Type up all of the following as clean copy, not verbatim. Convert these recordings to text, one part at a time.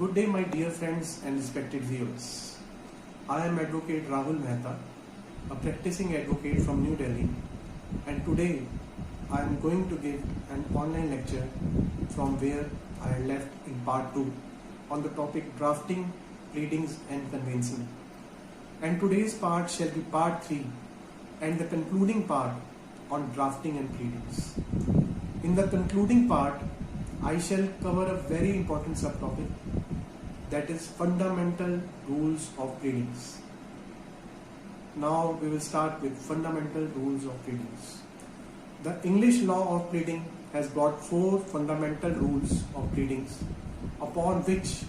Good day, my dear friends and respected viewers. I am Advocate Rahul Mehta, a practicing advocate from New Delhi, and today I am going to give an online lecture from where I left in part 2 on the topic drafting, pleadings and conveyancing. And today's part shall be part 3 and the concluding part on drafting and pleadings. In the concluding part, I shall cover a very important subtopic, that is fundamental rules of pleadings. Now we will start with fundamental rules of pleadings. The English law of pleading has got 4 fundamental rules of pleadings upon which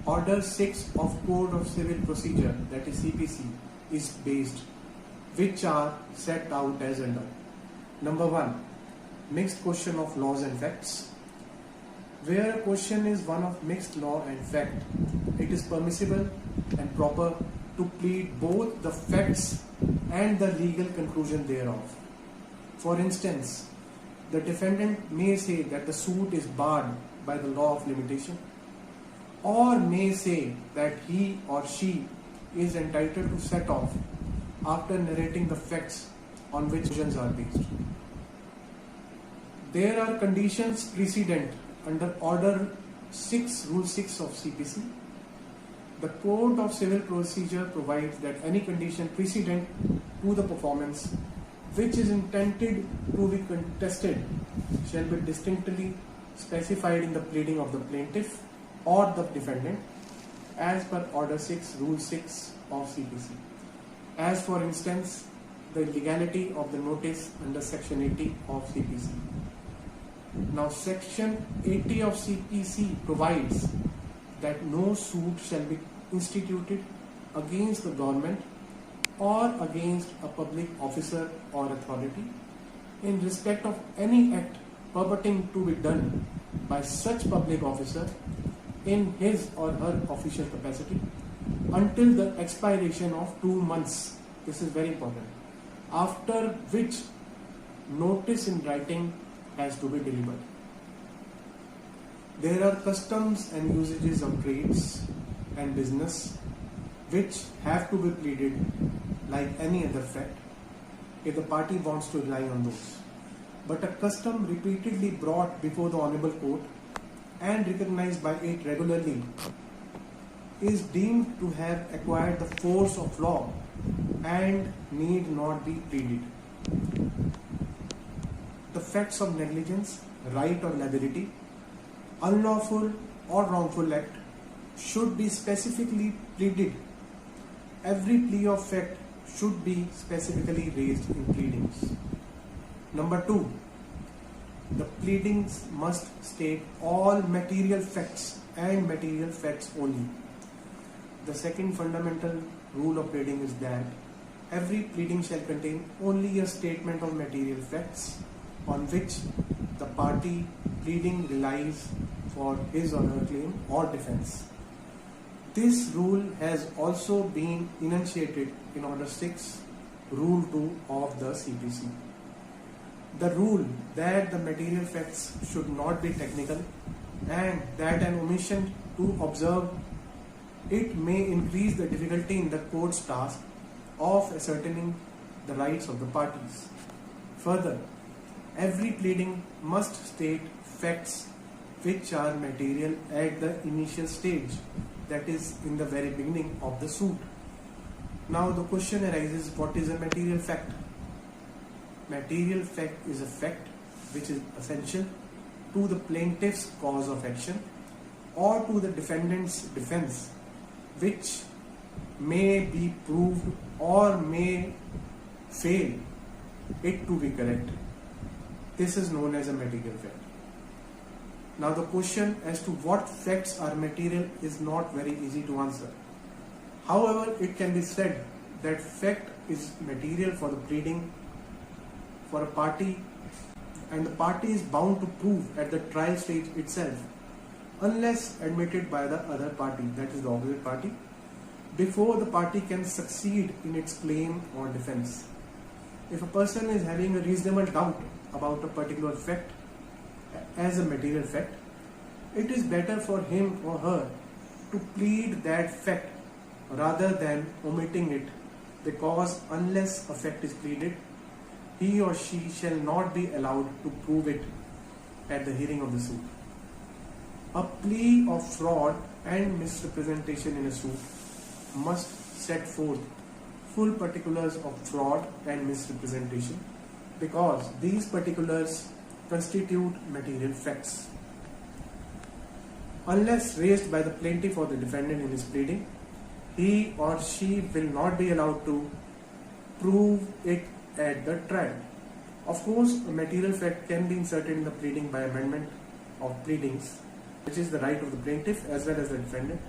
Order 6 of Code of Civil Procedure, that is CPC, is based, which are set out as under. Number 1, mixed question of laws and facts. Where a question is one of mixed law and fact, it is permissible and proper to plead both the facts and the legal conclusion thereof. For instance, the defendant may say that the suit is barred by the law of limitation, or may say that he or she is entitled to set off after narrating the facts on which conclusions are based. There are conditions precedent under Order 6, Rule 6 of CPC. The Code of Civil Procedure provides that any condition precedent to the performance which is intended to be contested shall be distinctly specified in the pleading of the plaintiff or the defendant as per Order 6, Rule 6 of CPC. As for instance, the legality of the notice under Section 80 of CPC. Now, Section 80 of CPC provides that no suit shall be instituted against the government or against a public officer or authority in respect of any act purporting to be done by such public officer in his or her official capacity until the expiration of 2 months. This is very important. After which notice in writing has to be delivered. There are customs and usages of trades and business which have to be pleaded like any other fact if the party wants to rely on those. But a custom repeatedly brought before the Honorable Court and recognized by it regularly is deemed to have acquired the force of law and need not be pleaded. The facts of negligence, right or liability, unlawful or wrongful act should be specifically pleaded. Every plea of fact should be specifically raised in pleadings. Number 2, the pleadings must state all material facts and material facts only. The second fundamental rule of pleading is that every pleading shall contain only a statement of material facts on which the party pleading relies for his or her claim or defense. This rule has also been enunciated in Order 6, Rule 2 of the CPC. The rule that the material facts should not be technical and that an omission to observe it may increase the difficulty in the court's task of ascertaining the rights of the parties. Further, every pleading must state facts which are material at the initial stage, that is, in the very beginning of the suit. Now the question arises, what is a material fact? Material fact is a fact which is essential to the plaintiff's cause of action or to the defendant's defense, which may be proved or may fail it to be correct. This is known as a material fact. Now the question as to what facts are material is not very easy to answer. However, it can be said that fact is material for the pleading for a party, and the party is bound to prove at the trial stage itself, unless admitted by the other party, that is the opposite party, before the party can succeed in its claim or defense. If a person is having a reasonable doubt about a particular fact as a material fact, it is better for him or her to plead that fact rather than omitting it, because unless a fact is pleaded, he or she shall not be allowed to prove it at the hearing of the suit. A plea of fraud and misrepresentation in a suit must set forth full particulars of fraud and misrepresentation, because these particulars constitute material facts. Unless raised by the plaintiff or the defendant in his pleading, he or she will not be allowed to prove it at the trial. Of course, a material fact can be inserted in the pleading by amendment of pleadings, which is the right of the plaintiff as well as the defendant.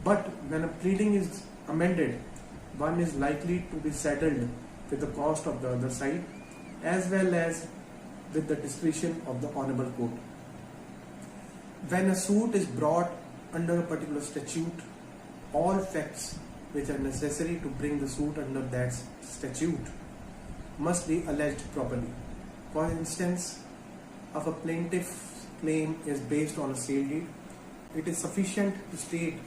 But when a pleading is amended, one is likely to be saddled with the cost of the other side as well as with the discretion of the Honorable Court. When a suit is brought under a particular statute, all facts which are necessary to bring the suit under that statute must be alleged properly. For instance, if a plaintiff's claim is based on a sale deed, it is sufficient to state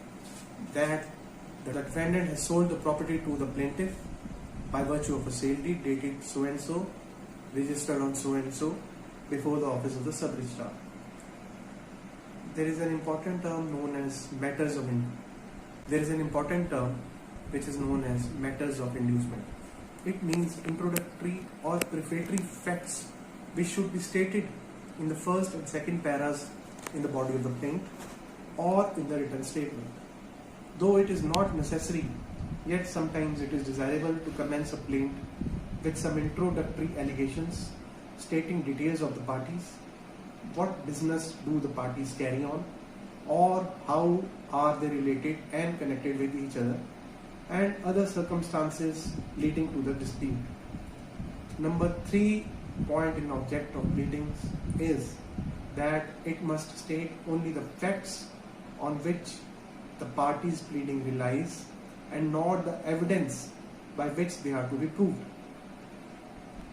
that the defendant has sold the property to the plaintiff by virtue of a sale deed dated so and so, registered on so and so, before the office of the sub-registrar. There is an important term known as matters of inducement. It means introductory or prefatory facts which should be stated in the first and second paras in the body of the plaint or in the written statement. Though it is not necessary, yet sometimes it is desirable to commence a plaint with some introductory allegations stating details of the parties, what business do the parties carry on, or how are they related and connected with each other, and other circumstances leading to the dispute. Number 3 point in object of pleadings is that it must state only the facts on which the parties pleading relies and not the evidence by which they are to be proved.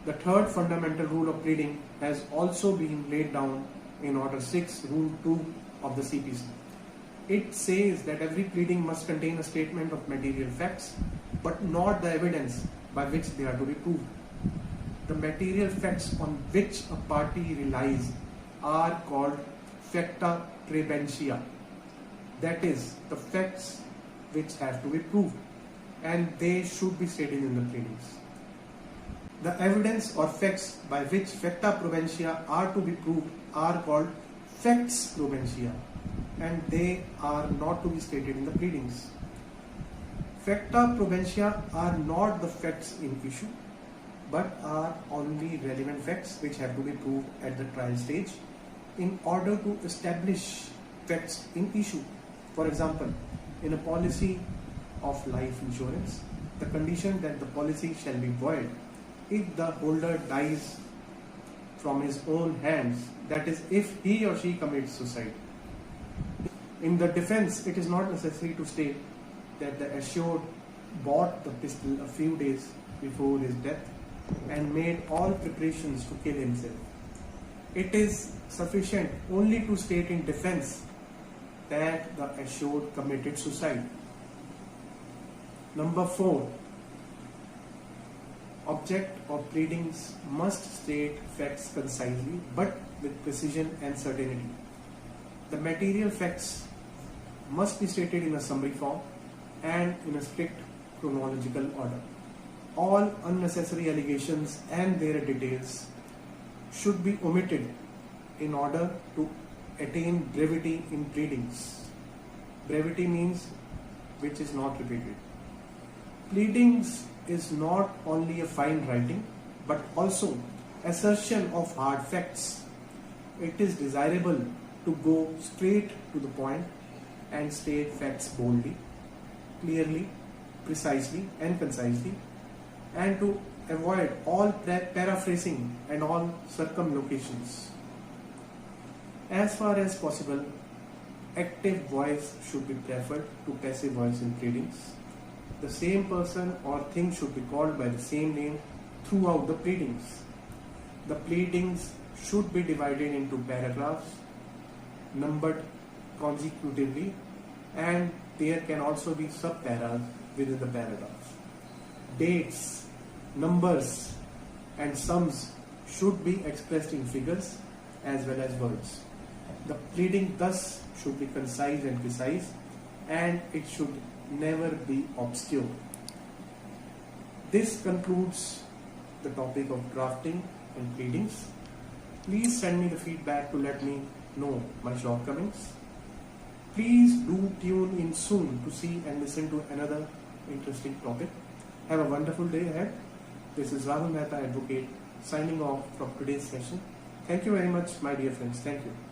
The third fundamental rule of pleading has also been laid down in Order 6, Rule 2 of the CPC. It says that every pleading must contain a statement of material facts, but not the evidence by which they are to be proved. The material facts on which a party relies are called facta praebentia. That is, the facts which have to be proved, and they should be stated in the pleadings. The evidence or facts by which facta probentia are to be proved are called facts probentia, and they are not to be stated in the pleadings. Facta probentia are not the facts in issue, but are only relevant facts which have to be proved at the trial stage in order to establish facts in issue. For example, in a policy of life insurance, the condition that the policy shall be void if the holder dies from his own hands, that is, if he or she commits suicide. In the defense, it is not necessary to state that the assured bought the pistol a few days before his death and made all preparations to kill himself. It is sufficient only to state in defense that the assured committed suicide. Number 4. Object of pleadings must state facts concisely but with precision and certainty. The material facts must be stated in a summary form and in a strict chronological order. All unnecessary allegations and their details should be omitted in order to attain brevity in pleadings. Brevity means which is not repeated. Pleadings is not only a fine writing but also assertion of hard facts. It is desirable to go straight to the point and state facts boldly, clearly, precisely and concisely, and to avoid all paraphrasing and all circumlocutions. As far as possible, active voice should be preferred to passive voice in pleadings. The same person or thing should be called by the same name throughout the pleadings. The pleadings should be divided into paragraphs, numbered consecutively, and there can also be sub-paras within the paragraph. Dates, numbers and sums should be expressed in figures as well as words. The pleading thus should be concise and precise, and it should never be obscure. This concludes the topic of drafting and pleadings. Please send me the feedback to let me know my shortcomings. Please do tune in soon to see and listen to another interesting topic. Have a wonderful day ahead. This is Rahul Mehta, Advocate, signing off from today's session. Thank you very much, my dear friends. Thank you.